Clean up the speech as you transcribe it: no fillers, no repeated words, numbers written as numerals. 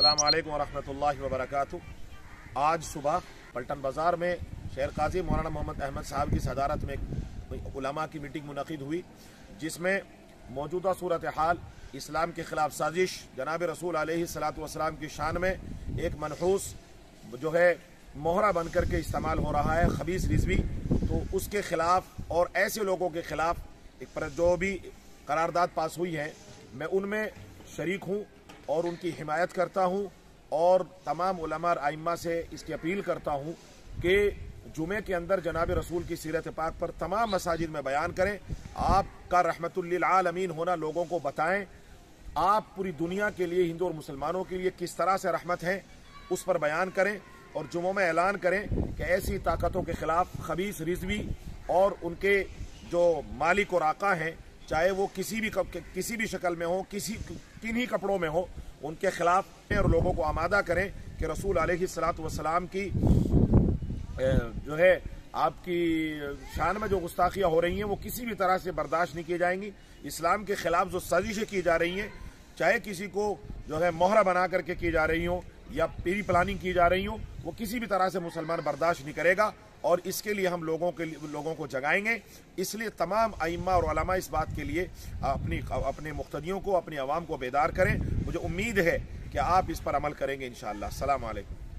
अस्सलामु अलैकुम वरहमतुल्लाहि वबरकातुहू। आज सुबह पलटन बाज़ार में शेर काजी मौलाना मोहम्मद अहमद साहब की सदारत में उलमा की मीटिंग मुनक़िद हुई, जिसमें मौजूदा सूरत हाल, इस्लाम के ख़िलाफ़ साजिश, जनाब रसूल अलैहिस्सलातु वस्सलाम की शान में एक मनहूस जो है मोहरा बन कर के इस्तेमाल हो रहा है, खबीस रिजवी, तो उसके ख़िलाफ़ और ऐसे लोगों के ख़िलाफ़ एक पर जो भी करारदाद पास हुई है, मैं उनमें शरीक हूँ और उनकी हिमायत करता हूँ और तमाम उलमा और आइम्मा से इसकी अपील करता हूँ कि जुमे के अंदर जनाब रसूल की सीरत पाक पर तमाम मसाजिद में बयान करें। आपका रहमतुल लिल आलमीन होना लोगों को बताएं। आप पूरी दुनिया के लिए, हिंदू और मुसलमानों के लिए किस तरह से रहमत है, उस पर बयान करें और जुमों में ऐलान करें कि ऐसी ताकतों के खिलाफ खबीस रिजवी और उनके जो मालिक और आका हैं, चाहे वो किसी भी शक्ल में हो, किन्हीं कपड़ों में हो, उनके खिलाफ और लोगों को आमादा करें कि रसूल अलैहिस्सलातु वस्सलाम की जो है आपकी शान में जो गुस्ताखियाँ हो रही हैं वो किसी भी तरह से बर्दाश्त नहीं की जाएंगी। इस्लाम के खिलाफ जो साजिशें की जा रही हैं, चाहे किसी को जो है मोहरा बना करके की जा रही हो या प्री प्लानिंग की जा रही हो, वो किसी भी तरह से मुसलमान बर्दाश्त नहीं करेगा और इसके लिए हम लोगों को जगाएंगे। इसलिए तमाम आइम्मा और उलमा इस बात के लिए अपने मुक्तदियों को, अपनी आवाम को बेदार करें। मुझे उम्मीद है कि आप इस पर अमल करेंगे इंशाअल्लाह। अस्सलामु अलैकुम।